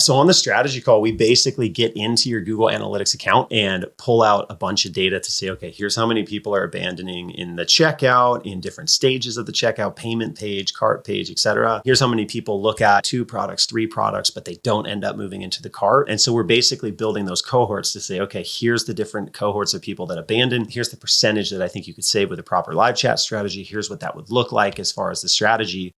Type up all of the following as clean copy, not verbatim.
So on the strategy call, we basically get into your Google Analytics account and pull out a bunch of data to say, okay, here's how many people are abandoning in the checkout, in different stages of the checkout, payment page, cart page, etc. Here's how many people look at 2 products, 3 products, but they don't end up moving into the cart. And so we're basically building those cohorts to say, okay, here's the different cohorts of people that abandon. Here's the percentage that I think you could save with a proper live chat strategy. Here's what that would look like as far as the strategy.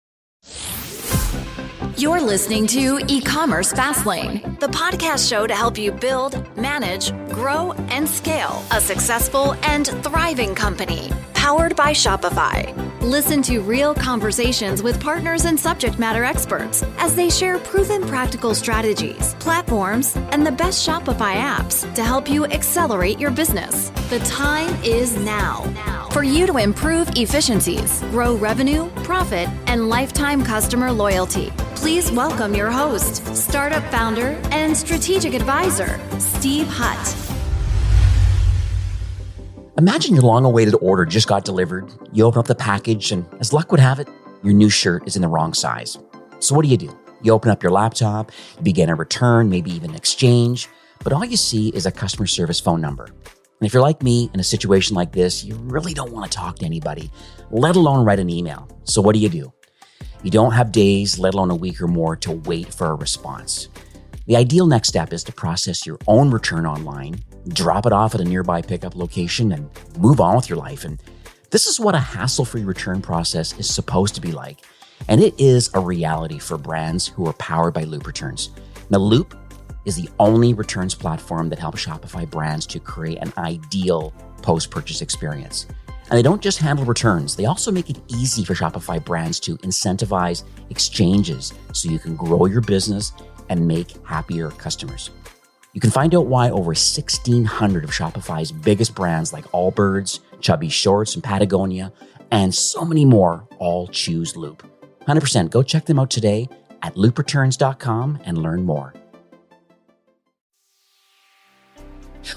You're listening to eCommerce Fastlane, the podcast show to help you build, manage, grow, and scale a successful and thriving company. Powered by Shopify. Listen to real conversations with partners and subject matter experts as they share proven practical strategies, platforms, and the best Shopify apps to help you accelerate your business. The time is now for you to improve efficiencies, grow revenue, profit, and lifetime customer loyalty. Please welcome your host, startup founder, and strategic advisor, Steve Hutt. Imagine your long-awaited order just got delivered. You open up the package and, as luck would have it, your new shirt is in the wrong size. So what do? You open up your laptop, you begin a return, maybe even exchange, but all you see is a customer service phone number. And if you're like me in a situation like this, you really don't want to talk to anybody, let alone write an email. So what do? You don't have days, let alone a week or more, to wait for a response. The ideal next step is to process your own return online, drop it off at a nearby pickup location, and move on with your life. And this is what a hassle-free return process is supposed to be like. And it is a reality for brands who are powered by Loop Returns. Now, Loop is the only returns platform that helps Shopify brands to create an ideal post-purchase experience. And they don't just handle returns, they also make it easy for Shopify brands to incentivize exchanges so you can grow your business and make happier customers. You can find out why over 1,600 of Shopify's biggest brands like Allbirds, Chubby Shorts, and Patagonia, and so many more all choose Loop. 100% go check them out today at loopreturns.com and learn more.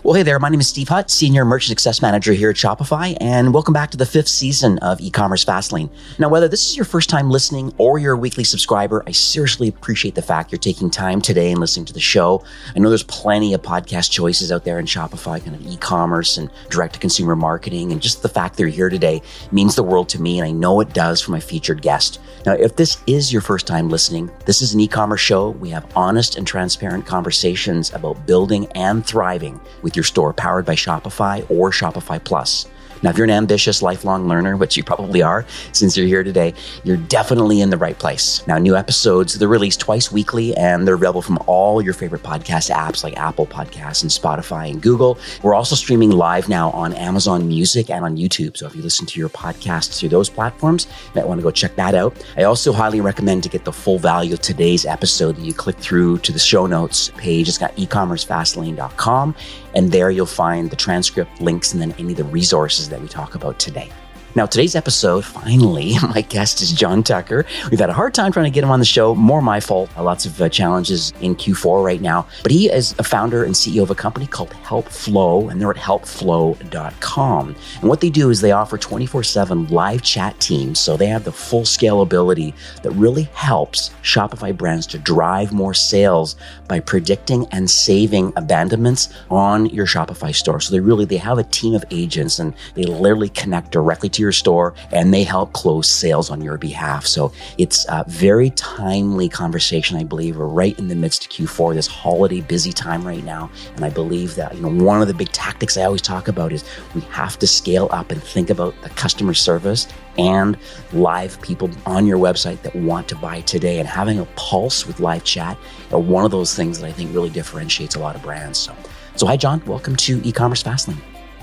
Well, hey there, my name is Steve Hutt, Senior Merchant Success Manager here at Shopify, and welcome back to the 5th season of eCommerce Fastlane. Now, whether this is your first time listening or you're a weekly subscriber, I seriously appreciate the fact you're taking time today and listening to the show. I know there's plenty of podcast choices out there in Shopify, kind of e-commerce and direct-to-consumer marketing, and just the fact they're here today means the world to me, and I know it does for my featured guest. Now, if this is your first time listening, this is an e-commerce show. We have honest and transparent conversations about building and thriving with your store powered by Shopify or Shopify Plus. Now, if you're an ambitious lifelong learner, which you probably are since you're here today, you're definitely in the right place. Now, new episodes, they're released twice weekly and they're available from all your favorite podcast apps like Apple Podcasts and Spotify and Google. We're also streaming live now on Amazon Music and on YouTube. So if you listen to your podcasts through those platforms, you might want to go check that out. I also highly recommend to get the full value of today's episode that you click through to the show notes page. It's got ecommercefastlane.com. And there you'll find the transcript, links, and then any of the resources that we talk about today. Now, today's episode, finally, my guest is John Tucker. We've had a hard time trying to get him on the show. More my fault. Lots of challenges in Q4 right now. But he is a founder and CEO of a company called HelpFlow, and they're at helpflow.com. And what they do is they offer 24/7 live chat teams. So they have the full scalability that really helps Shopify brands to drive more sales by predicting and saving abandonments on your Shopify store. So they have a team of agents, and they literally connect directly to your store, and they help close sales on your behalf. So it's a very timely conversation, I believe. We're right in the midst of Q4, this holiday busy time right now. And I believe that, one of the big tactics I always talk about is we have to scale up and think about the customer service and live people on your website that want to buy today. And having a pulse with live chat are one of those things that I think really differentiates a lot of brands. So hi, John. Welcome to eCommerce Fastlane.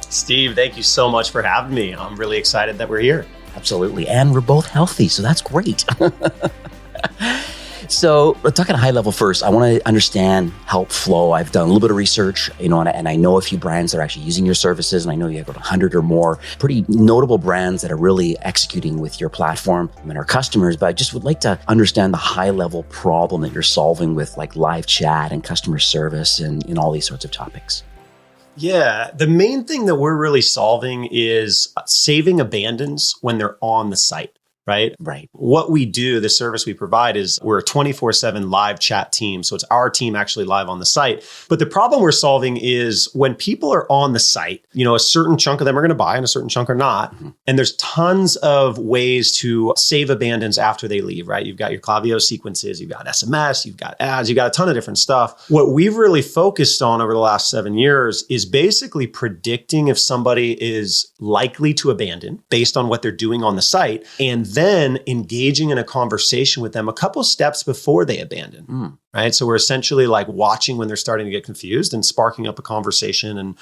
Steve, thank you so much for having me. I'm really excited that we're here. Absolutely. And we're both healthy, so that's great. So let's talk at a high level first. I want to understand HelpFlow. I've done a little bit of research, and I know a few brands that are actually using your services, and I know you have about 100 or more pretty notable brands that are really executing with your platform and are customers, but I just would like to understand the high level problem that you're solving with like live chat and customer service and all these sorts of topics. Yeah, the main thing that we're really solving is saving abandons when they're on the site. right? Right. What we do, the service we provide is we're a 24/7 live chat team. So it's our team actually live on the site. But the problem we're solving is when people are on the site, a certain chunk of them are going to buy and a certain chunk are not. And there's tons of ways to save abandons after they leave, right? You've got your Klaviyo sequences, you've got SMS, you've got ads, you've got a ton of different stuff. What we've really focused on over the last 7 years is basically predicting if somebody is likely to abandon based on what they're doing on the site, and then engaging in a conversation with them a couple steps before they abandon, right? So we're essentially like watching when they're starting to get confused and sparking up a conversation and,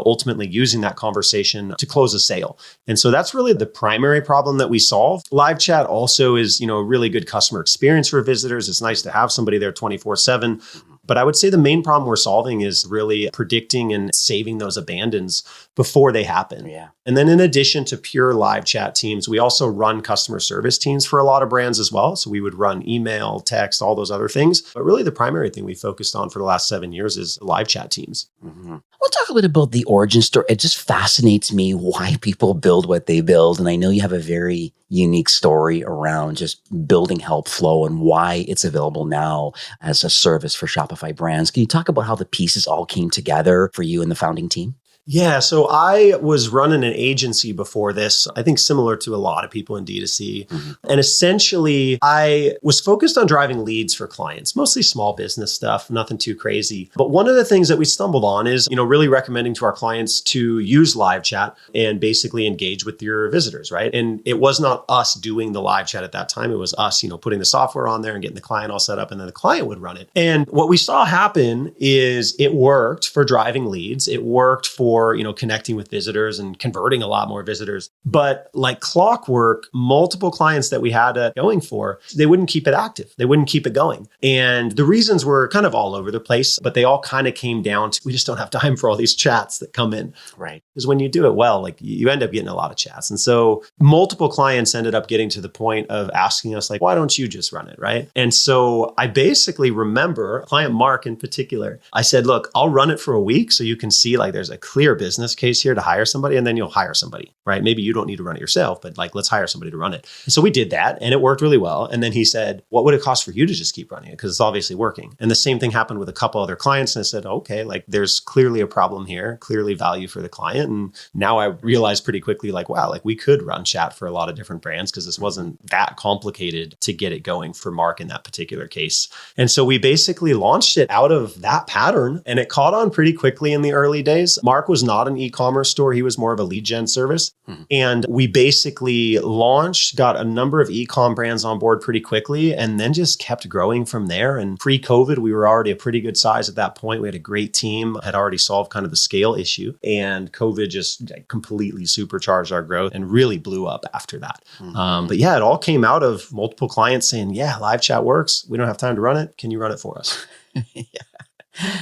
ultimately using that conversation to close a sale. And so that's really the primary problem that we solve. Live chat also is, a really good customer experience for visitors. It's nice to have somebody there 24/7. But I would say the main problem we're solving is really predicting and saving those abandons before they happen. Yeah. And then in addition to pure live chat teams, we also run customer service teams for a lot of brands as well. So we would run email, text, all those other things. But really the primary thing we focused on for the last 7 years is live chat teams. We'll talk a bit about the origin story. It just fascinates me why people build what they build. And I know you have a very unique story around just building HelpFlow and why it's available now as a service for Shopify brands. Can you talk about how the pieces all came together for you and the founding team? Yeah, so I was running an agency before this, I think similar to a lot of people in D2C. And essentially, I was focused on driving leads for clients, mostly small business stuff, nothing too crazy. But one of the things that we stumbled on is, really recommending to our clients to use live chat and basically engage with your visitors, right? And it was not us doing the live chat at that time. It was us, putting the software on there and getting the client all set up, and then the client would run it. And what we saw happen is it worked for driving leads. It worked for connecting with visitors and converting a lot more visitors. But like clockwork, multiple clients that we had going for, they wouldn't keep it active. They wouldn't keep it going. And the reasons were kind of all over the place, but they all kind of came down to, we just don't have time for all these chats that come in. Right. Because when you do it well, like you end up getting a lot of chats. And so multiple clients ended up getting to the point of asking us like, why don't you just run it, right? And so I basically remember client Mark in particular, I said, look, I'll run it for a week so you can see like there's a clear business case here to hire somebody, and then you'll hire somebody, right? Maybe you don't need to run it yourself, but like, let's hire somebody to run it. And so we did that and it worked really well. And then he said, what would it cost for you to just keep running it? Because it's obviously working. And the same thing happened with a couple other clients. And I said, okay, like there's clearly a problem here, clearly value for the client. And now I realized pretty quickly, like, wow, like we could run chat for a lot of different brands because this wasn't that complicated to get it going for Mark in that particular case. And so we basically launched it out of that pattern, and it caught on pretty quickly in the early days. Mark was not an e-commerce store. He was more of a lead gen service. And we basically launched, got a number of e-com brands on board pretty quickly, and then just kept growing from there. And pre-COVID, we were already a pretty good size at that point. We had a great team, had already solved kind of the scale issue. And COVID just completely supercharged our growth and really blew up after that. But yeah, it all came out of multiple clients saying, yeah, live chat works. We don't have time to run it. Can you run it for us? Yeah.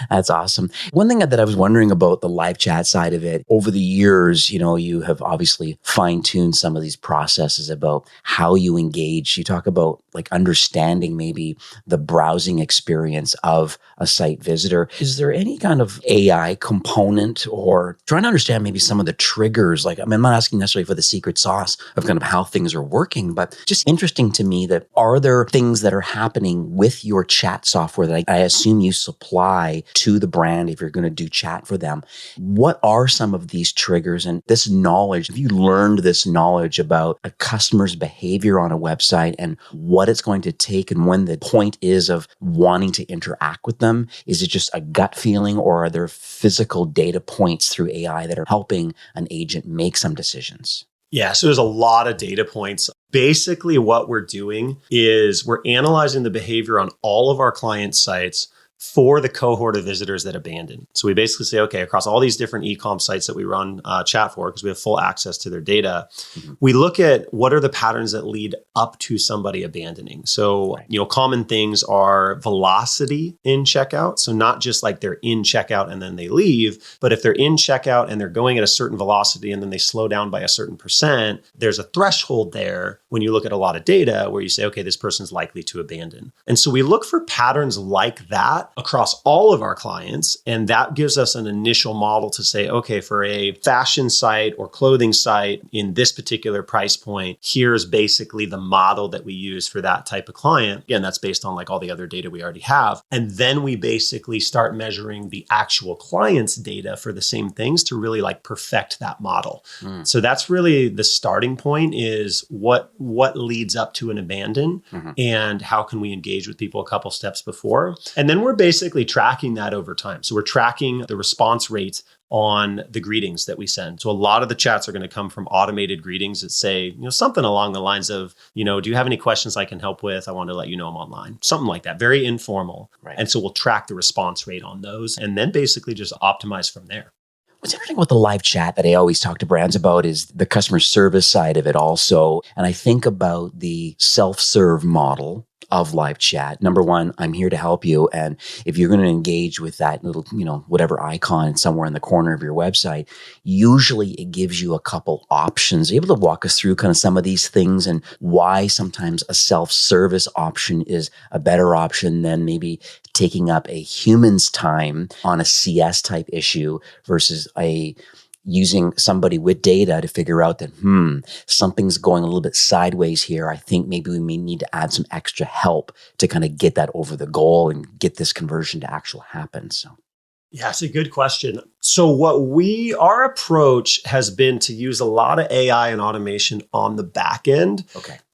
That's awesome. One thing that I was wondering about the live chat side of it, over the years, you have obviously fine-tuned some of these processes about how you engage. You talk about like understanding maybe the browsing experience of a site visitor. Is there any kind of AI component, or trying to understand maybe some of the triggers? Like, I'm not asking necessarily for the secret sauce of kind of how things are working, but just interesting to me that are there things that are happening with your chat software that I assume you supply to the brand if you're going to do chat for them? What are some of these triggers and this knowledge? Have you learned this knowledge about a customer's behavior on a website and what it's going to take, and when the point is of wanting to interact with them? Is it just a gut feeling, or are there physical data points through AI that are helping an agent make some decisions? Yeah, so there's a lot of data points. Basically, what we're doing is we're analyzing the behavior on all of our client sites for the cohort of visitors that abandon. So we basically say, okay, across all these different e-com sites that we run chat for, because we have full access to their data, we look at what are the patterns that lead up to somebody abandoning. So, common things are velocity in checkout. So not just like they're in checkout and then they leave, but if they're in checkout and they're going at a certain velocity and then they slow down by a certain percent, there's a threshold there when you look at a lot of data where you say, okay, this person's likely to abandon. And so we look for patterns like that across all of our clients. And that gives us an initial model to say, okay, for a fashion site or clothing site in this particular price point, here's basically the model that we use for that type of client. Again, that's based on like all the other data we already have. And then we basically start measuring the actual client's data for the same things to really like perfect that model. So that's really the starting point, is what leads up to an abandon and how can we engage with people a couple steps before. And then we're basically tracking that over time. So we're tracking the response rate on the greetings that we send. So a lot of the chats are going to come from automated greetings that say, something along the lines of, do you have any questions I can help with? I want to let you know I'm online. Something like that, very informal. Right. And so we'll track the response rate on those and then basically just optimize from there. What's interesting about the live chat that I always talk to brands about is the customer service side of it also. And I think about the self-serve model of live chat. Number one, I'm here to help you. And if you're going to engage with that little, whatever icon somewhere in the corner of your website, usually it gives you a couple options. Are you able to walk us through kind of some of these things and why sometimes a self-service option is a better option than maybe taking up a human's time on a CS type issue versus using somebody with data to figure out that, something's going a little bit sideways here. I think maybe we may need to add some extra help to kind of get that over the goal and get this conversion to actually happen. So. Yeah, it's a good question. So our approach has been to use a lot of AI and automation on the back end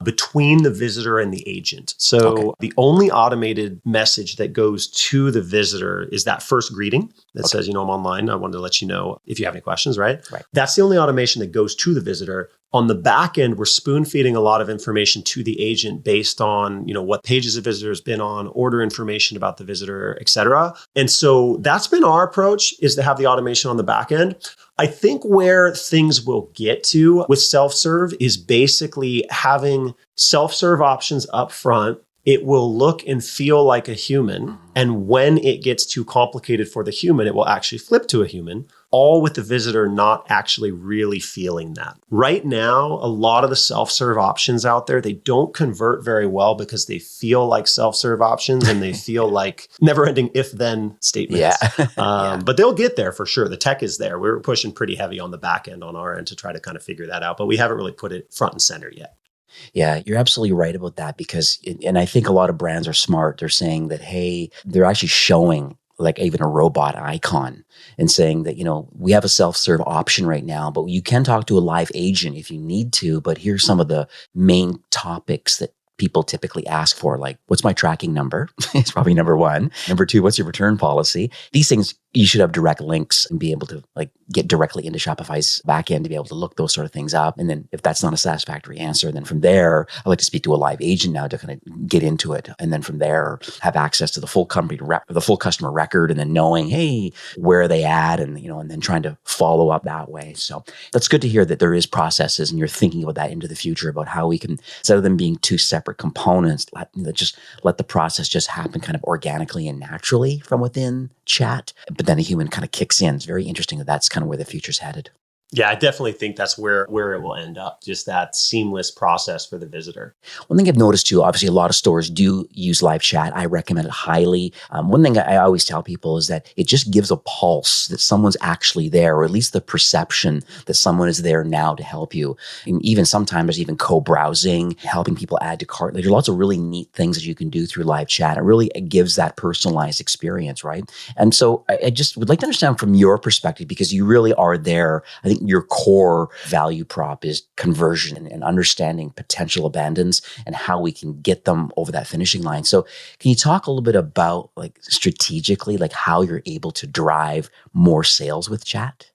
between the visitor and the agent. So the only automated message that goes to the visitor is that first greeting that says, I'm online. I wanted to let you know if you have any questions, right? That's the only automation that goes to the visitor. On the back end, we're spoon feeding a lot of information to the agent based on, what pages the visitor's been on, order information about the visitor, et cetera. And so that's been our approach, is to have the automation on the back end. I think where things will get to with self-serve is basically having self-serve options up front. It will look and feel like a human. And when it gets too complicated for the human, it will actually flip to a human, all with the visitor not actually really feeling that. Right now, a lot of the self-serve options out there, they don't convert very well because they feel like self-serve options and they feel like never-ending if-then statements. But they'll get there for sure. The tech is there. We're pushing pretty heavy on the back end on our end to try to kind of figure that out, but we haven't really put it front and center yet. Yeah, you're absolutely right about that because, and I think a lot of brands are smart. They're saying that, hey, they're actually showing like even a robot icon and saying that, we have a self-serve option right now, but you can talk to a live agent if you need to. But here's some of the main topics that people typically ask for, like, what's my tracking number? It's probably number one. Number two, what's your return policy? These things, you should have direct links and be able to like get directly into Shopify's backend to be able to look those sort of things up. And then if that's not a satisfactory answer, then from there, I like to speak to a live agent now to kind of get into it. And then from there, have access to the full company, the full customer record, and then knowing, hey, where are they at? And, and then trying to follow up that way. So that's good to hear that there is processes and you're thinking about that into the future about how we can, instead of them being two separate components, let the process just happen kind of organically and naturally from within chat. But then a human kind of kicks in. It's very interesting that that's kind of where the future's headed. Yeah, I definitely think that's where it will end up, just that seamless process for the visitor. One thing I've noticed too, obviously a lot of stores do use live chat. I recommend it highly. One thing I always tell people is that it just gives a pulse that someone's actually there, or at least the perception that someone is there now to help you. And even sometimes there's even co-browsing, helping people add to cart. There's lots of really neat things that you can do through live chat. It really gives that personalized experience, right? And so I just would like to understand from your perspective, because you really are there. I think your core value prop is conversion and understanding potential abandons and how we can get them over that finishing line. So can you talk a little bit about like strategically, like how you're able to drive more sales with chat?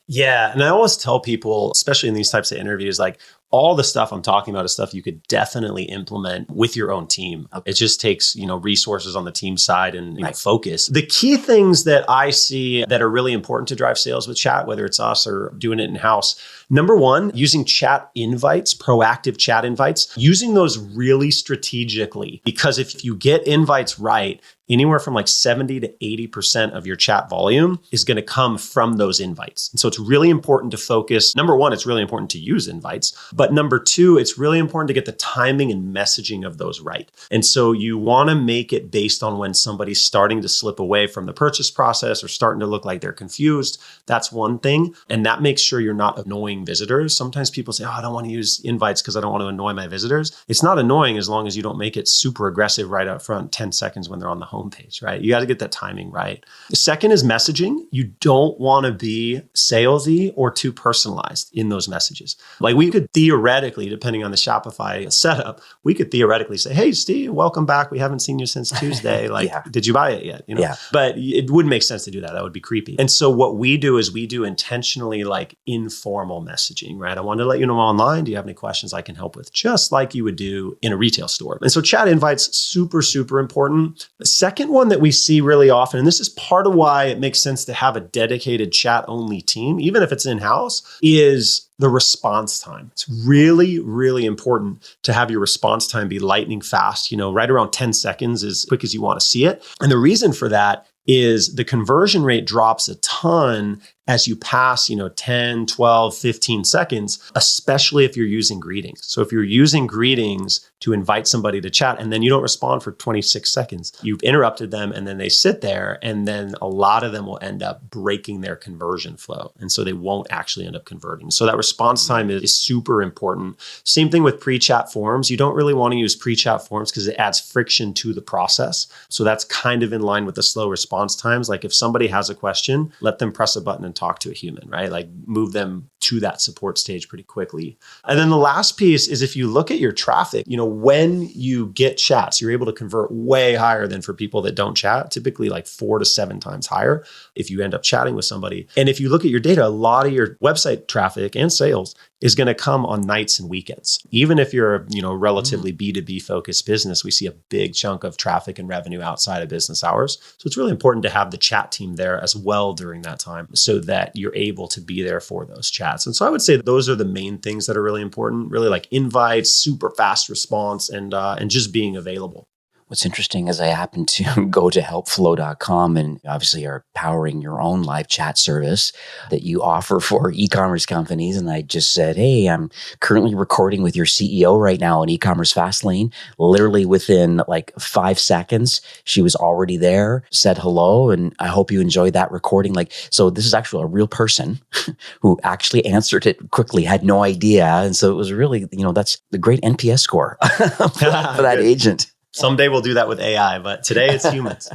Yeah. And I always tell people, especially in these types of interviews, like all the stuff I'm talking about is stuff you could definitely implement with your own team. It just takes, resources on the team side and focus. The key things that I see that are really important to drive sales with chat, whether it's us or doing it in-house, Number one, using chat invites, proactive chat invites, using those really strategically. Because if you get invites right, anywhere from like 70 to 80% of your chat volume is going to come from those invites. And so it's really important to focus. Number one, it's really important to use invites. But number two, it's really important to get the timing and messaging of those right. And so you want to make it based on when somebody's starting to slip away from the purchase process or starting to look like they're confused. That's one thing. And that makes sure you're not annoying visitors. Sometimes people say, oh, I don't want to use invites because I don't want to annoy my visitors. It's not annoying as long as you don't make it super aggressive right up front, 10 seconds when they're on the homepage, right? You got to get that timing right. The second is messaging. You don't want to be salesy or too personalized in those messages. Like we could theoretically, depending on the Shopify setup, we could theoretically say, hey, Steve, welcome back. We haven't seen you since Tuesday. Like, did you buy it yet? You know? Yeah. But it wouldn't make sense to do that. That would be creepy. And so what we do is we do intentionally like informal messaging, right? I wanted to let you know I'm online. Do you have any questions I can help with? Just like you would do in a retail store. And so chat invites, super, super important. The second one that we see really often, and this is part of why it makes sense to have a dedicated chat only team, even if it's in-house, is the response time. It's really, really important to have your response time be lightning fast, right around 10 seconds as quick as you want to see it. And the reason for that is the conversion rate drops a ton as you pass, 10, 12, 15 seconds, especially if you're using greetings. So if you're using greetings to invite somebody to chat and then you don't respond for 26 seconds, you've interrupted them and then they sit there and then a lot of them will end up breaking their conversion flow. And so they won't actually end up converting. So that response time is super important. Same thing with pre-chat forms. You don't really want to use pre-chat forms because it adds friction to the process. So that's kind of in line with the slow response times. Like if somebody has a question, let them press a button and talk to a human, right? Like move them to that support stage pretty quickly. And then the last piece is if you look at your traffic, when you get chats, you're able to convert way higher than for people that don't chat, typically like 4 to 7 times higher if you end up chatting with somebody. And if you look at your data, a lot of your website traffic and sales is going to come on nights and weekends. Even if you're a relatively B2B focused business, we see a big chunk of traffic and revenue outside of business hours. So it's really important to have the chat team there as well during that time so that you're able to be there for those chats. And so I would say those are the main things that are really important, really like invites, super fast response, and just being available. What's interesting is I happen to go to HelpFlow.com and obviously are powering your own live chat service that you offer for e-commerce companies. And I just said, hey, I'm currently recording with your CEO right now on eCommerce Fastlane. Literally within like 5 seconds, she was already there, said hello, and I hope you enjoyed that recording. So this is actually a real person who actually answered it quickly, had no idea. And so it was really, that's the great NPS score for that agent. Someday we'll do that with AI, but today it's humans.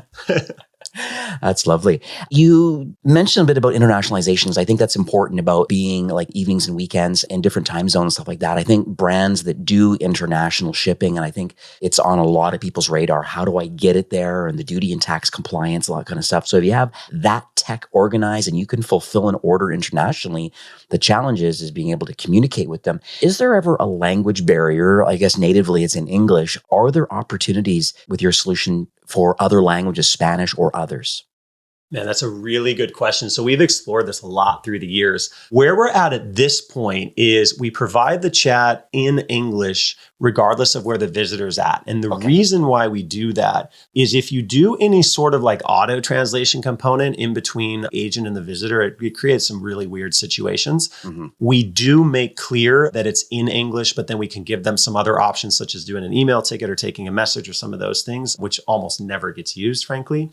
That's lovely. You mentioned a bit about internationalizations. I think that's important about being like evenings and weekends and different time zones, stuff like that. I think brands that do international shipping, and I think it's on a lot of people's radar. How do I get it there? And the duty and tax compliance, all that kind of stuff. So if you have that tech organized and you can fulfill an order internationally, the challenge is being able to communicate with them. Is there ever a language barrier? I guess natively it's in English. Are there opportunities with your solution for other languages, Spanish or others? Man, that's a really good question. So we've explored this a lot through the years. Where we're at this point is we provide the chat in English regardless of where the visitor's at. And the reason why we do that is if you do any sort of like auto translation component in between the agent and the visitor, it creates some really weird situations. Mm-hmm. We do make clear that it's in English, but then we can give them some other options such as doing an email ticket or taking a message or some of those things, which almost never gets used, frankly.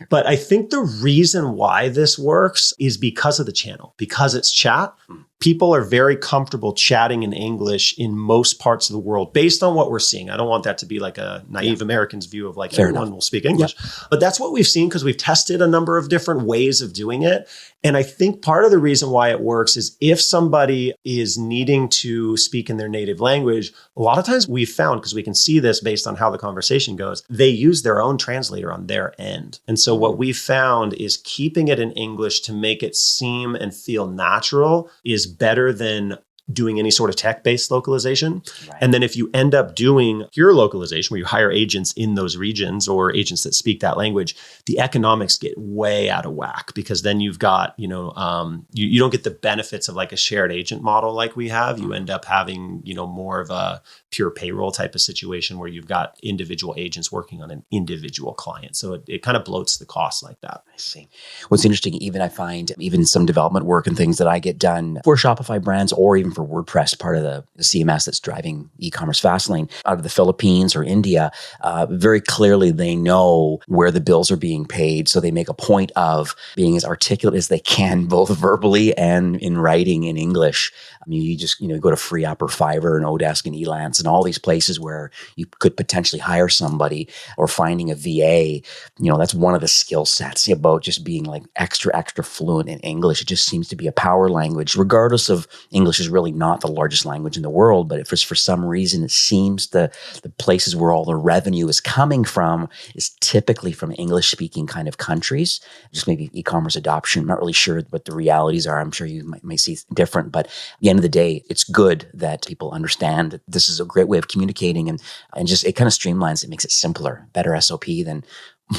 But I think the reason why this works is because of the channel, because it's chat. People are very comfortable chatting in English in most parts of the world based on what we're seeing. I don't want that to be like a naive American's view of like everyone will speak English. But that's what we've seen because we've tested a number of different ways of doing it. And I think part of the reason why it works is if somebody is needing to speak in their native language, a lot of times we've found, because we can see this based on how the conversation goes, they use their own translator on their end. And so what we've found is keeping it in English to make it seem and feel natural is better than doing any sort of tech-based localization. Right. And then if you end up doing pure localization, where you hire agents in those regions or agents that speak that language, the economics get way out of whack, because then you've got, you don't get the benefits of like a shared agent model like we have. You end up having, more of a pure payroll type of situation where you've got individual agents working on an individual client. So it kind of bloats the cost like that. I see. What's interesting, I find even some development work and things that I get done for Shopify brands or even for WordPress, part of the CMS that's driving e-commerce Fastlane out of the Philippines or India, very clearly they know where the bills are being paid. So they make a point of being as articulate as they can, both verbally and in writing in English. I mean, you just, go to FreeUp or Fiverr and Odesk and Elance and all these places where you could potentially hire somebody, or finding a VA. That's one of the skill sets about just being like extra fluent in English. It just seems to be a power language, regardless of English is really not the largest language in the world. But if it's for some reason, it seems the places where all the revenue is coming from is typically from English speaking kind of countries. Just maybe e-commerce adoption. I'm not really sure what the realities are. I'm sure you might see different, but at the end of the day, it's good that people understand that this is a great way of communicating, and just it kind of streamlines it, makes it simpler, better SOP than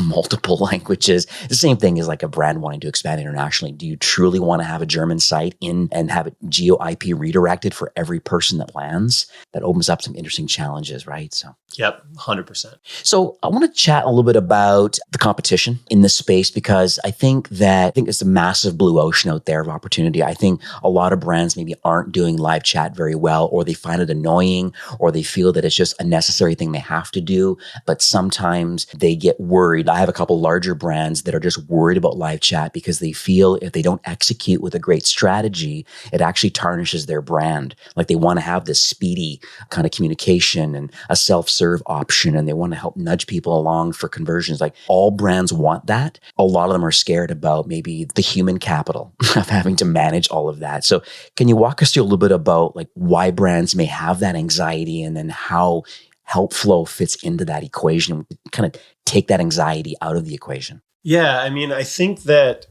multiple languages. The same thing is like a brand wanting to expand internationally. Do you truly want to have a German site in and have it geo IP redirected for every person that lands? That opens up some interesting challenges, right? So, yep, 100%. So I want to chat a little bit about the competition in this space, because I think it's a massive blue ocean out there of opportunity. I think a lot of brands maybe aren't doing live chat very well, or they find it annoying, or they feel that it's just a necessary thing they have to do. But sometimes they get worried. I have a couple larger brands that are just worried about live chat because they feel if they don't execute with a great strategy, it actually tarnishes their brand. Like they want to have this speedy kind of communication and a self-serve option, and they want to help nudge people along for conversions. Like all brands want that. A lot of them are scared about maybe the human capital of having to manage all of that. So can you walk us through a little bit about like why brands may have that anxiety, and then how HelpFlow fits into that equation, and kind of take that anxiety out of the equation? Yeah, I mean, I think that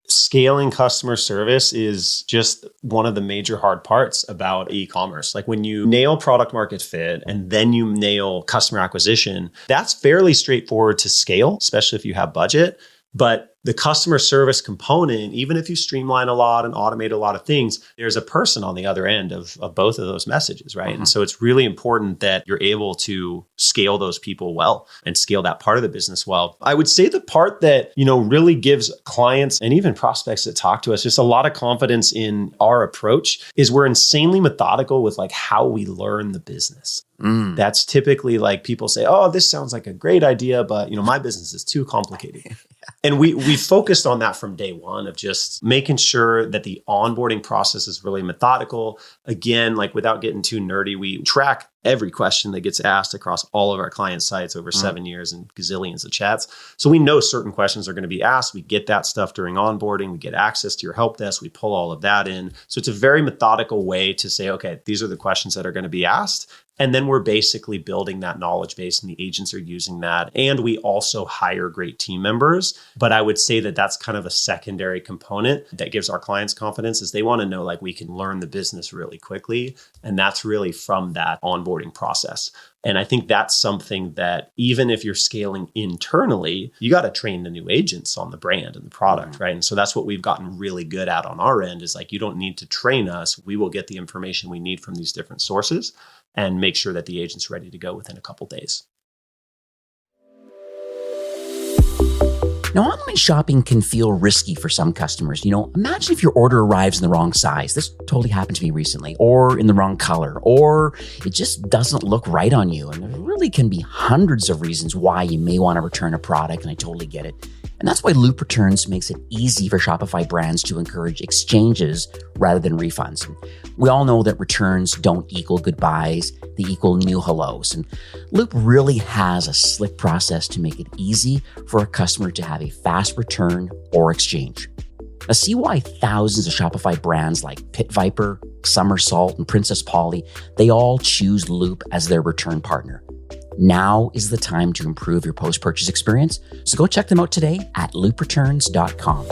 scaling customer service is just one of the major hard parts about e-commerce. Like when you nail product market fit and then you nail customer acquisition, that's fairly straightforward to scale, especially if you have budget. But the customer service component, even if you streamline a lot and automate a lot of things, there's a person on the other end of both of those messages, right? Mm-hmm. And so it's really important that you're able to scale those people well and scale that part of the business well. I would say the part that, really gives clients and even prospects that talk to us just a lot of confidence in our approach is we're insanely methodical with like how we learn the business. That's typically like people say, oh, this sounds like a great idea, but my business is too complicated. And we focused on that from day one of just making sure that the onboarding process is really methodical. Again, like without getting too nerdy, we track every question that gets asked across all of our client sites over 7 years and gazillions of chats. So we know certain questions are going to be asked. We get that stuff during onboarding. We get access to your help desk. We pull all of that in. So it's a very methodical way to say, okay, these are the questions that are going to be asked. And then we're basically building that knowledge base, and the agents are using that. And we also hire great team members. But I would say that that's kind of a secondary component that gives our clients confidence, is they want to know like we can learn the business really quickly. And that's really from that onboarding process. And I think that's something that even if you're scaling internally, you got to train the new agents on the brand and the product, right? And so that's what we've gotten really good at on our end, is like, you don't need to train us. We will get the information we need from these different sources and make sure that the agent's ready to go within a couple days. Now, online shopping can feel risky for some customers. Imagine if your order arrives in the wrong size. This totally happened to me recently, or in the wrong color, or it just doesn't look right on you. And there really can be hundreds of reasons why you may want to return a product, and I totally get it. And that's why Loop Returns makes it easy for Shopify brands to encourage exchanges rather than refunds. And we all know that returns don't equal goodbyes, they equal new hellos. And Loop really has a slick process to make it easy for a customer to have a fast return or exchange. Now, see why thousands of Shopify brands like Pit Viper, Somersault, and Princess Polly, they all choose Loop as their return partner. Now is the time to improve your post-purchase experience. So go check them out today at loopreturns.com.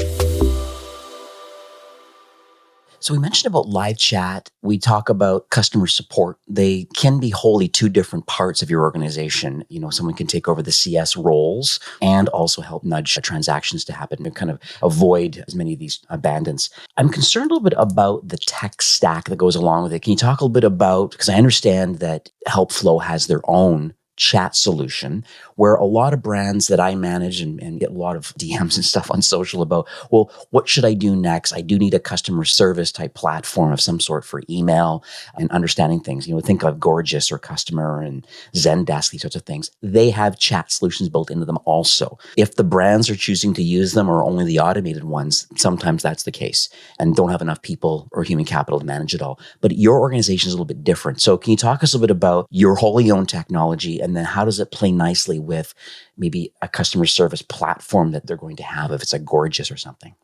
So we mentioned about live chat. We talk about customer support. They can be wholly two different parts of your organization. Someone can take over the CS roles and also help nudge transactions to happen and kind of avoid as many of these abandons. I'm concerned a little bit about the tech stack that goes along with it. Can you talk a little bit about, because I understand that HelpFlow has their own chat solution where a lot of brands that I manage and get a lot of DMs and stuff on social about, well, what should I do next? I do need a customer service type platform of some sort for email and understanding things. Think of Gorgeous or Customer and Zendesk, these sorts of things. They have chat solutions built into them also. If the brands are choosing to use them or only the automated ones, sometimes that's the case and don't have enough people or human capital to manage it all. But your organization is a little bit different. So can you talk us a little bit about your wholly owned technology and then how does it play nicely with maybe a customer service platform that they're going to have if it's a Gorgeous or something?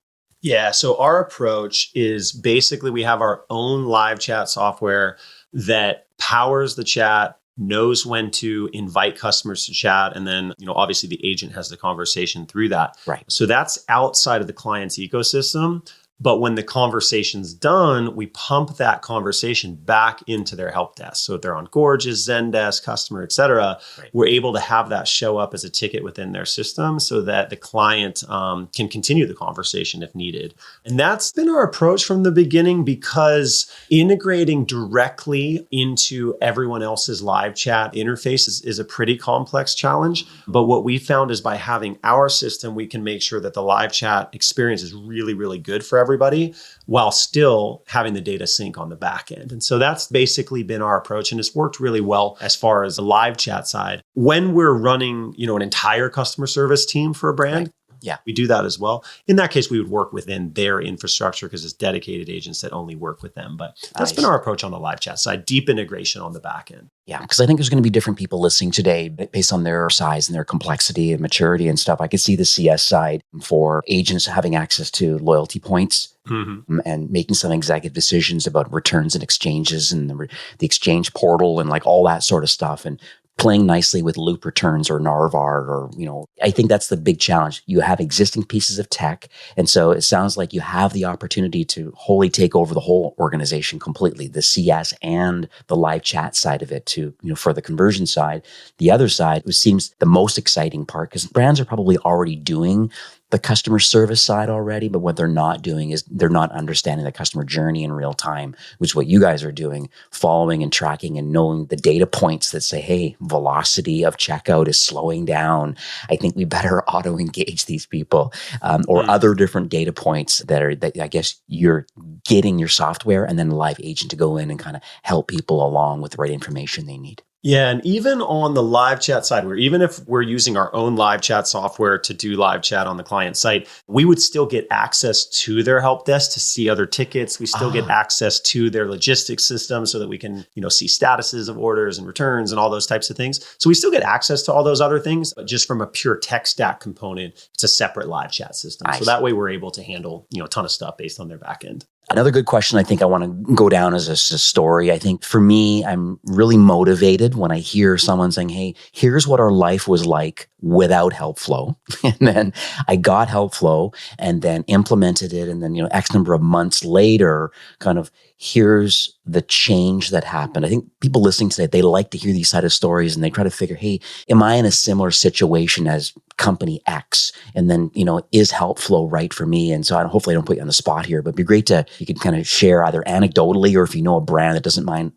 Yeah. So our approach is basically we have our own live chat software that powers the chat, knows when to invite customers to chat. And then, obviously the agent has the conversation through that. Right. So that's outside of the client's ecosystem. But when the conversation's done, we pump that conversation back into their help desk. So if they're on Gorgeous, Zendesk, Customer, et cetera, right, we're able to have that show up as a ticket within their system so that the client can continue the conversation if needed. And that's been our approach from the beginning because integrating directly into everyone else's live chat interface is a pretty complex challenge. But what we found is by having our system, we can make sure that the live chat experience is really, really good for everybody while still having the data sync on the back end. And so that's basically been our approach. And it's worked really well as far as the live chat side. When we're running, an entire customer service team for a brand, right, yeah, we do that as well. In that case, we would work within their infrastructure because it's dedicated agents that only work with them. But that's been our approach on the live chat side, deep integration on the back end. Yeah, because I think there's going to be different people listening today based on their size and their complexity and maturity and stuff. I could see the CS side for agents having access to loyalty points, mm-hmm, and making some executive decisions about returns and exchanges and the exchange portal and like all that sort of stuff. And playing nicely with loop returns or Narvar or, I think that's the big challenge. You have existing pieces of tech. And so it sounds like you have the opportunity to wholly take over the whole organization completely, the CS and the live chat side of it to, for the conversion side. The other side, which seems the most exciting part because brands are probably already doing the customer service side already, but what they're not doing is they're not understanding the customer journey in real time, which is what you guys are doing, following and tracking and knowing the data points that say, hey, velocity of checkout is slowing down. I think we better auto-engage these people, or other different data points that I guess you're getting your software and then a live agent to go in and kind of help people along with the right information they need. Yeah. And even on the live chat side, even if we're using our own live chat software to do live chat on the client site, we would still get access to their help desk to see other tickets. We still get access to their logistics system so that we can, see statuses of orders and returns and all those types of things. So we still get access to all those other things, but just from a pure tech stack component, it's a separate live chat system. So that way we're able to handle, a ton of stuff based on their back end. Another good question I think I want to go down as a story. I think for me, I'm really motivated when I hear someone saying, hey, here's what our life was like without HelpFlow. And then I got HelpFlow and then implemented it. And then, X number of months later, kind of here's the change that happened. I think people listening today, they like to hear these side of stories and they try to figure, hey, am I in a similar situation as company X? And then, is HelpFlow right for me? And so hopefully I don't put you on the spot here, but it'd be great you could kind of share either anecdotally or if you know a brand that doesn't mind,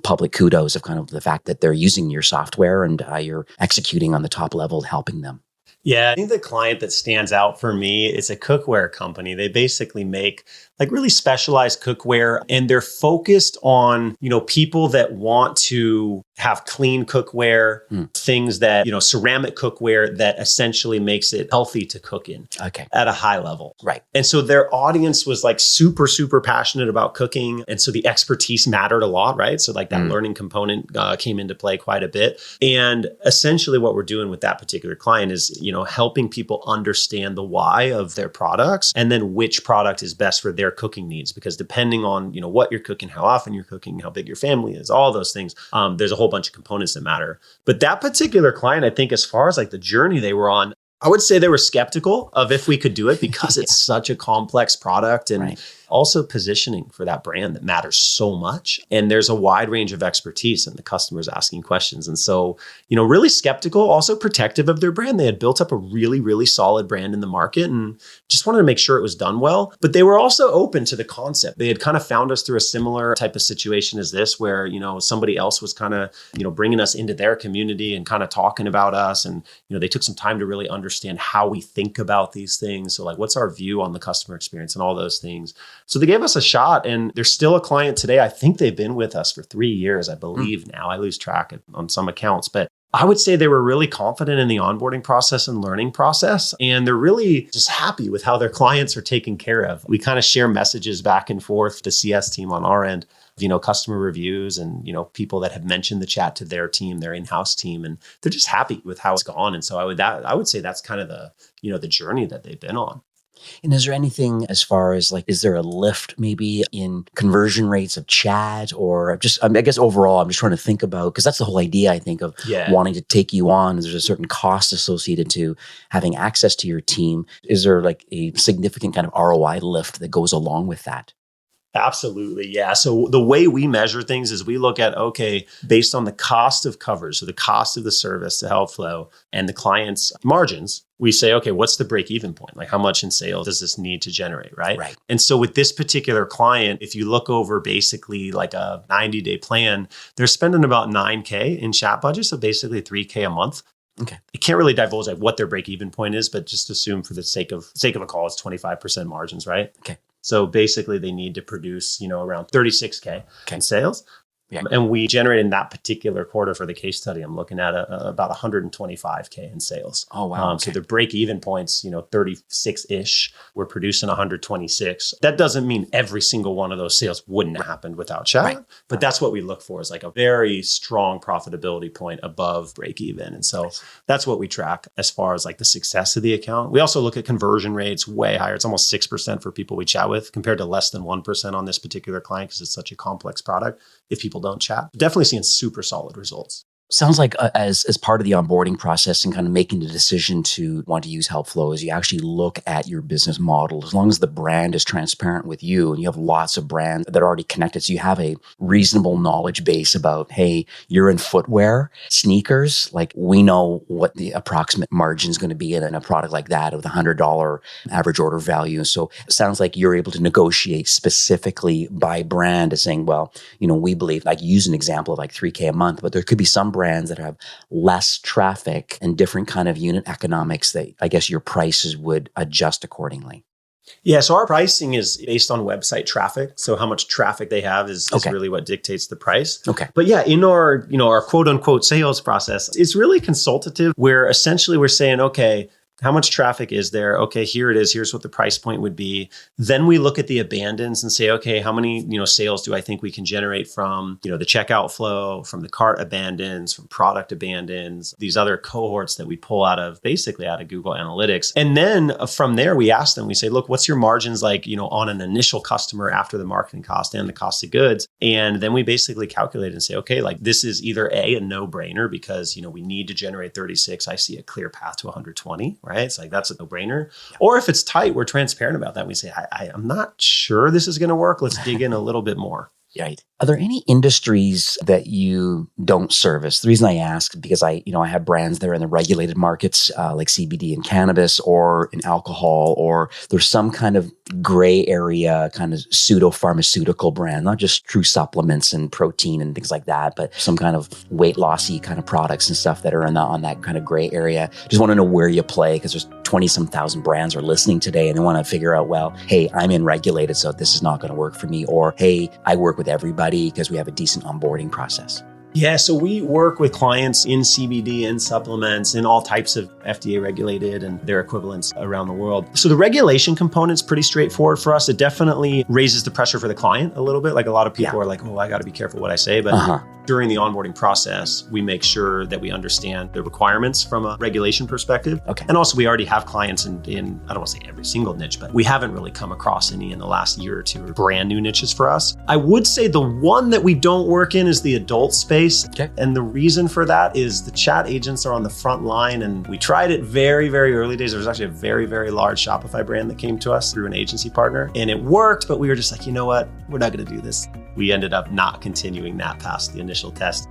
public kudos of kind of the fact that they're using your software and you're executing on the top level, helping them. Yeah, I think the client that stands out for me is a cookware company. They basically make really specialized cookware and they're focused on, people that want to have clean cookware, things that, ceramic cookware that essentially makes it healthy to cook in at a high level. Right. And so their audience was super, super passionate about cooking. And so the expertise mattered a lot, right? So that learning component came into play quite a bit. And essentially what we're doing with that particular client is, helping people understand the why of their products and then which product is best for their cooking needs. Because depending on, what you're cooking, how often you're cooking, how big your family is, all those things, there's a whole bunch of components that matter. But that particular client, I think as far as the journey they were on, I would say they were skeptical of if we could do it because it's such a complex product and also positioning for that brand that matters so much. And there's a wide range of expertise and the customers asking questions. And so, really skeptical, also protective of their brand. They had built up a really, really solid brand in the market and just wanted to make sure it was done well. But they were also open to the concept. They had kind of found us through a similar type of situation as this, where, somebody else was kind of, bringing us into their community and kind of talking about us. And, they took some time to really understand how we think about these things. So like, what's our view on the customer experience and all those things. So they gave us a shot, and they're still a client today. I think they've been with us for 3 years, I believe now. I lose track on some accounts, but I would say they were really confident in the onboarding process and learning process. And they're really just happy with how their clients are taken care of. We kind of share messages back and forth, the CS team on our end, customer reviews and, people that have mentioned the chat to their team, their in-house team, and they're just happy with how it's gone. And so I would say that's kind of the journey that they've been on. And is there anything as far as is there a lift maybe in conversion rates of chat, or just, I guess overall, I'm just trying to think about, because that's the whole idea, I think, of wanting to take you on. There's a certain cost associated to having access to your team. Is there a significant kind of ROI lift that goes along with that? Absolutely. Yeah. So the way we measure things is we look at, based on the cost of coverage, so the cost of the service to HelpFlow and the client's margins, we say, what's the break-even point? Like, how much in sales does this need to generate, right? Right. And so with this particular client, if you look over basically like a 90-day plan, they're spending about $9K in chat budget, so basically $3K a month. Okay. I can't really divulge what their break-even point is, but just assume for the sake of a call, it's 25% margins, right? Okay. So basically they need to produce, around 36K in sales. Yeah. And we generated in that particular quarter for the case study, I'm looking at about 125K in sales. Oh, wow. So the break-even points, 36-ish. We're producing 126. That doesn't mean every single one of those sales wouldn't have happened without chat. Right. But that's what we look for, is a very strong profitability point above break-even. And so that's what we track as far as the success of the account. We also look at conversion rates way higher. It's almost 6% for people we chat with, compared to less than 1% on this particular client, because it's such a complex product. If people don't chat, definitely seeing super solid results. Sounds like as part of the onboarding process and kind of making the decision to want to use HelpFlow, is you actually look at your business model. As long as the brand is transparent with you and you have lots of brands that are already connected, so you have a reasonable knowledge base about, hey, you're in footwear, sneakers, we know what the approximate margin is going to be in a product like that with $100 average order value. So it sounds like you're able to negotiate specifically by brand, as saying, well, we believe, use an example of $3K a month, but there could be some brands that have less traffic and different kind of unit economics that I guess your prices would adjust accordingly. Yeah, so our pricing is based on website traffic. So how much traffic they have is really what dictates the price. Okay. But yeah, in our, our quote unquote sales process, it's really consultative, where essentially we're saying, how much traffic is there? Okay, here it is. Here's what the price point would be. Then we look at the abandons and say, how many, sales do I think we can generate from, the checkout flow, from the cart abandons, from product abandons, these other cohorts that we pull out of Google Analytics. And then from there, we ask them, we say, look, what's your margins on an initial customer after the marketing cost and the cost of goods? And then we basically calculate and say, this is either a no-brainer, because, we need to generate 36. I see a clear path to 120, right? It's that's a no-brainer. Or if it's tight, we're transparent about that. We say, I'm not sure this is going to work. Let's dig in a little bit more. Right. Are there any industries that you don't service? The reason I ask, because I have brands that are in the regulated markets, like CBD and cannabis, or in alcohol, or there's some kind of gray area, kind of pseudo-pharmaceutical brand, not just true supplements and protein and things like that, but some kind of weight lossy kind of products and stuff that are on that kind of gray area. Just want to know where you play, because there's 20-some thousand brands are listening today and they want to figure out, well, hey, I'm in regulated, so this is not going to work for me. Or, hey, I work with everybody because we have a decent onboarding process. Yeah, so we work with clients in CBD and supplements in all types of FDA regulated and their equivalents around the world. So the regulation component is pretty straightforward for us. It definitely raises the pressure for the client a little bit. A lot of people are like, I got to be careful what I say. But during the onboarding process, we make sure that we understand the requirements from a regulation perspective. Okay. And also we already have clients in I don't want to say every single niche, but we haven't really come across any in the last year or two, brand new niches for us. I would say the one that we don't work in is the adult space. space. Okay. And the reason for that is the chat agents are on the front line. And we tried it very, very early days. There was actually a very, very large Shopify brand that came to us through an agency partner. And it worked, but we were just like, you know what? We're not going to do this. We ended up not continuing that past the initial test.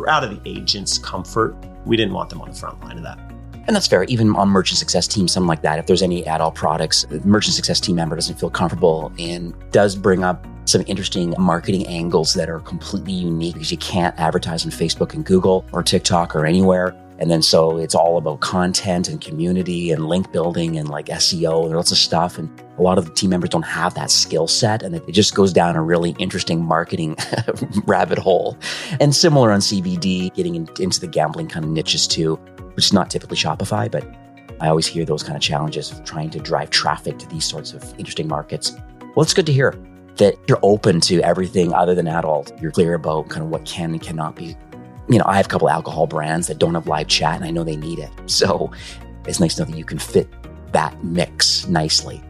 Out of the agent's comfort, we didn't want them on the front line of that. And that's fair. Even on merchant success teams, something like that, if there's any adult products, the merchant success team member doesn't feel comfortable and does bring up some interesting marketing angles that are completely unique because you can't advertise on Facebook and Google or TikTok or anywhere. And then so it's all about content and community and link building and like SEO and lots of stuff. And a lot of the team members don't have that skill set. And it just goes down a really interesting marketing rabbit hole. And similar on CBD, getting into the gambling kind of niches too, which is not typically Shopify, but I always hear those kind of challenges of trying to drive traffic to these sorts of interesting markets. Well, it's good to hear that you're open to everything other than adult. You're clear about kind of what can and cannot be. You know, I have a couple of alcohol brands that don't have live chat and I know they need it. So it's nice to know that you can fit that mix nicely.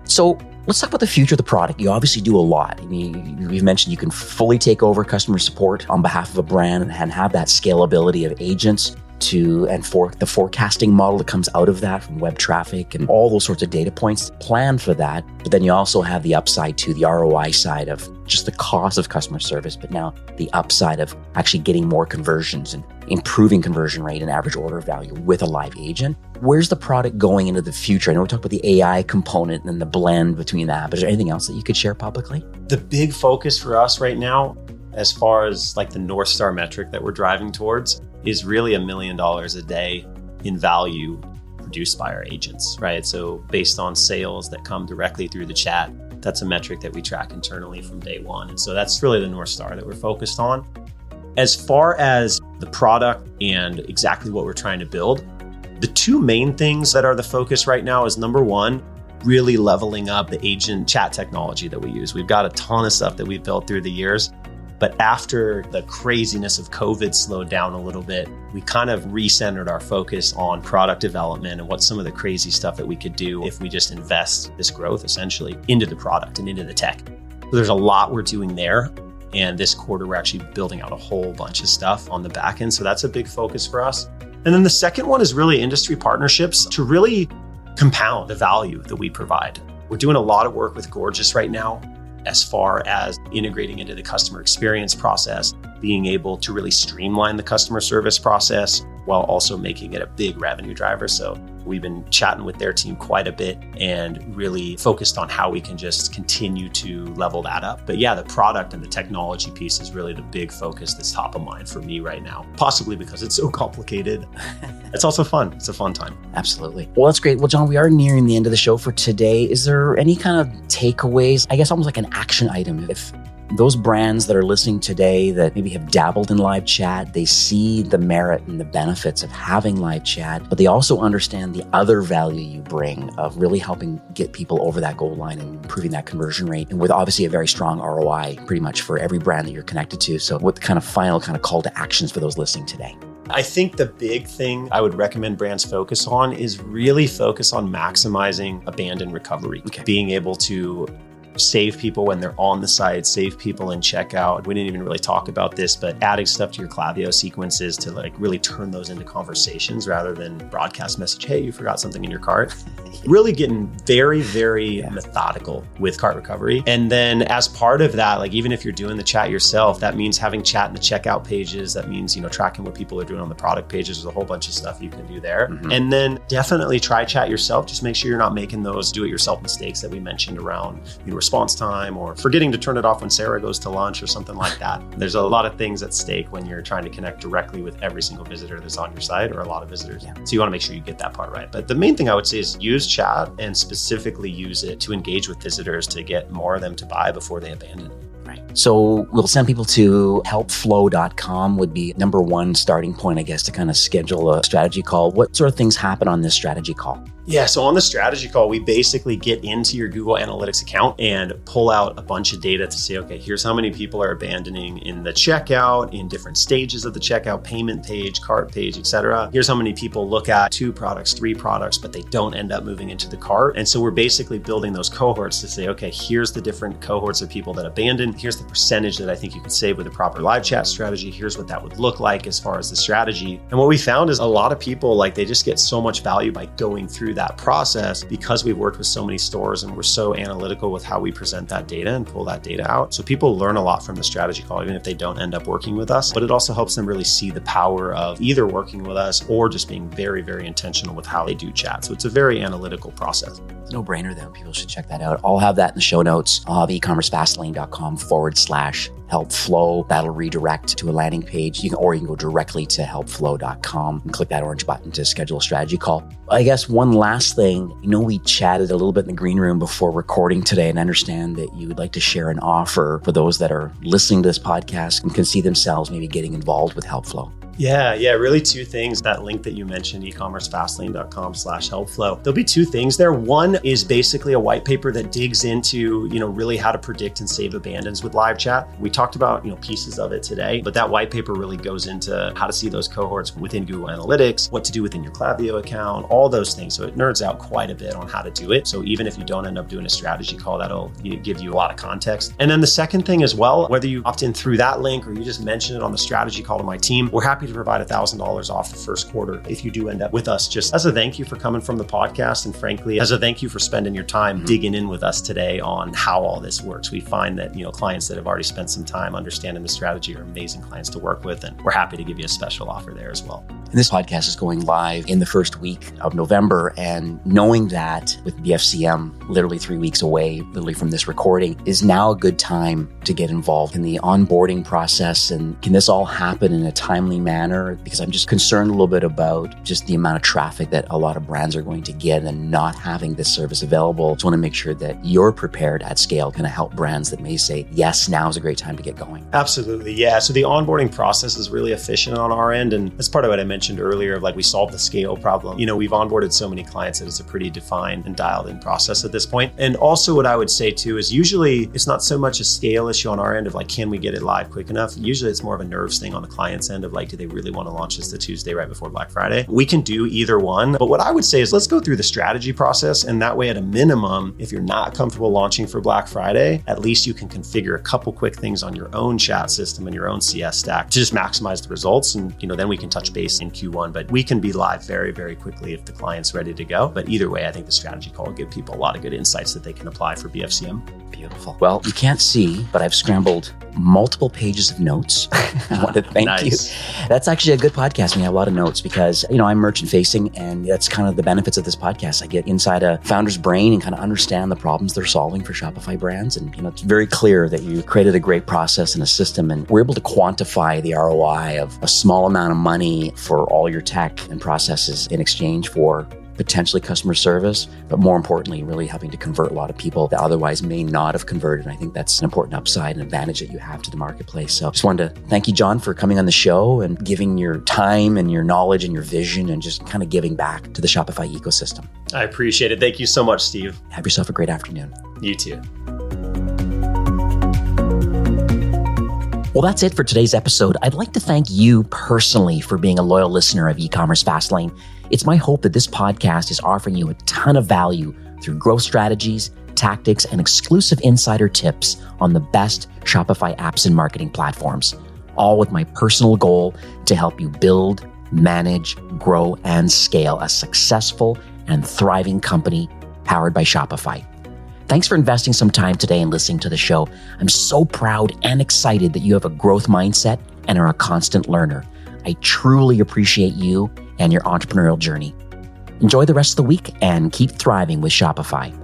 So let's talk about the future of the product. You obviously do a lot. I mean, you've mentioned you can fully take over customer support on behalf of a brand and have that scalability of agents and for the forecasting model that comes out of that from web traffic and all those sorts of data points, plan for that. But then you also have the upside to the ROI side of just the cost of customer service, but now the upside of actually getting more conversions and improving conversion rate and average order value with a live agent. Where's the product going into the future? I know we talked about the AI component and the blend between that, but is there anything else that you could share publicly? The big focus for us right now, as far as like the North Star metric that we're driving towards, is really $1 million a day in value produced by our agents, right? So based on sales that come directly through the chat, that's a metric that we track internally from day one. And so that's really the North Star that we're focused on. As far as the product and exactly what we're trying to build, the two main things that are the focus right now is number one, really leveling up the agent chat technology that we use. We've got a ton of stuff that we've built through the years. But after the craziness of COVID slowed down a little bit, we kind of recentered our focus on product development and what's some of the crazy stuff that we could do if we just invest this growth essentially into the product and into the tech. So there's a lot we're doing there. And this quarter, we're actually building out a whole bunch of stuff on the back end. So that's a big focus for us. And then the second one is really industry partnerships to really compound the value that we provide. We're doing a lot of work with Gorgeous right now, as far as integrating into the customer experience process, being able to really streamline the customer service process while also making it a big revenue driver. So we've been chatting with their team quite a bit and really focused on how we can just continue to level that up. But yeah, the product and the technology piece is really the big focus that's top of mind for me right now, possibly because it's so complicated. It's also fun. It's a fun time. Absolutely. Well, that's great. Well, John, we are nearing the end of the show for today. Is there any kind of takeaways, I guess almost like an action item, if those brands that are listening today that maybe have dabbled in live chat, they see the merit and the benefits of having live chat, but they also understand the other value you bring of really helping get people over that goal line and improving that conversion rate. And with obviously a very strong ROI pretty much for every brand that you're connected to. So what the kind of final kind of call to actions for those listening today? I think the big thing I would recommend brands focus on is really focus on maximizing abandon recovery. Okay. Being able to save people when they're on the site, save people in checkout. We didn't even really talk about this, but adding stuff to your Klaviyo sequences to like really turn those into conversations rather than broadcast message, hey, you forgot something in your cart. Really getting very, very methodical with cart recovery. And then as part of that, like even if you're doing the chat yourself, that means having chat in the checkout pages. That means, tracking what people are doing on the product pages. There's a whole bunch of stuff you can do there. Mm-hmm. And then definitely try chat yourself. Just make sure you're not making those do-it-yourself mistakes that we mentioned around response time or forgetting to turn it off when Sarah goes to lunch or something like that. There's a lot of things at stake when you're trying to connect directly with every single visitor that's on your site or a lot of visitors. Yeah. So you want to make sure you get that part right. But the main thing I would say is use chat and specifically use it to engage with visitors to get more of them to buy before they abandon. Right. So we'll send people to helpflow.com would be number one starting point, I guess, to kind of schedule a strategy call. What sort of things happen on this strategy call? Yeah, so on the strategy call, we basically get into your Google Analytics account and pull out a bunch of data to say, okay, here's how many people are abandoning in the checkout, in different stages of the checkout, payment page, cart page, etc. Here's how many people look at 2 products, 3 products, but they don't end up moving into the cart. And so we're basically building those cohorts to say, okay, here's the different cohorts of people that abandon. Here's the percentage that I think you could save with a proper live chat strategy. Here's what that would look like as far as the strategy. And what we found is a lot of people, they just get so much value by going through that process because we've worked with so many stores and we're so analytical with how we present that data and pull that data out. So people learn a lot from the strategy call, even if they don't end up working with us, but it also helps them really see the power of either working with us or just being very, very intentional with how they do chat. So it's a very analytical process. It's a no-brainer though. People should check that out. I'll have that in the show notes. I'll have ecommercefastlane.com/HelpFlow. That'll redirect to a landing page. You can go directly to helpflow.com and click that orange button to schedule a strategy call. I guess one last thing, we chatted a little bit in the green room before recording today, and I understand that you would like to share an offer for those that are listening to this podcast and can see themselves maybe getting involved with HelpFlow. Yeah, really 2 things. That link that you mentioned, ecommercefastlane.com/HelpFlow. There'll be 2 things there. One is basically a white paper that digs into, really how to predict and save abandons with live chat. We talked about, pieces of it today, but that white paper really goes into how to see those cohorts within Google Analytics, what to do within your Klaviyo account, all those things. So it nerds out quite a bit on how to do it. So even if you don't end up doing a strategy call, that'll give you a lot of context. And then the second thing as well, whether you opt in through that link or you just mention it on the strategy call to my team, we're happy to provide $1,000 off the first quarter if you do end up with us, just as a thank you for coming from the podcast, and frankly, as a thank you for spending your time digging in with us today on how all this works. We find that clients that have already spent some time understanding the strategy are amazing clients to work with, and we're happy to give you a special offer there as well. And this podcast is going live in the first week of November, and knowing that with BFCM literally 3 weeks away, literally from this recording, is now a good time to get involved in the onboarding process. And can this all happen in a timely manner? Because I'm just concerned a little bit about just the amount of traffic that a lot of brands are going to get and not having this service available. Just want to make sure that you're prepared at scale, kind of help brands that may say, yes, now is a great time to get going. Absolutely. Yeah. So the onboarding process is really efficient on our end. And that's part of what I mentioned earlier of we solved the scale problem. We've onboarded so many clients that it's a pretty defined and dialed in process at this point. And also what I would say too is usually it's not so much a scale issue on our end of can we get it live quick enough? Usually it's more of a nerves thing on the client's end of do they really want to launch this the Tuesday right before Black Friday? We can do either one. But what I would say is let's go through the strategy process. And that way at a minimum, if you're not comfortable launching for Black Friday, at least you can configure a couple quick things on your own chat system and your own CS stack to just maximize the results. And then we can touch base in Q1, but we can be live very, very quickly if the client's ready to go. But either way, I think the strategy call will give people a lot of good insights that they can apply for BFCM. Beautiful. Well, you can't see, but I've scrambled multiple pages of notes. I want to thank you. That's actually a good podcast when you have a lot of notes because, I'm merchant facing, and that's kind of the benefits of this podcast. I get inside a founder's brain and kind of understand the problems they're solving for Shopify brands. And, it's very clear that you created a great process and a system, and we're able to quantify the ROI of a small amount of money for all your tech and processes in exchange for potentially customer service, but more importantly, really helping to convert a lot of people that otherwise may not have converted. And I think that's an important upside and advantage that you have to the marketplace. So just wanted to thank you, John, for coming on the show and giving your time and your knowledge and your vision and just kind of giving back to the Shopify ecosystem. I appreciate it. Thank you so much, Steve. Have yourself a great afternoon. You too. Well, that's it for today's episode. I'd like to thank you personally for being a loyal listener of eCommerce Fastlane. It's my hope that this podcast is offering you a ton of value through growth strategies, tactics, and exclusive insider tips on the best Shopify apps and marketing platforms, all with my personal goal to help you build, manage, grow, and scale a successful and thriving company powered by Shopify. Thanks for investing some time today and listening to the show. I'm so proud and excited that you have a growth mindset and are a constant learner. I truly appreciate you and your entrepreneurial journey. Enjoy the rest of the week and keep thriving with Shopify.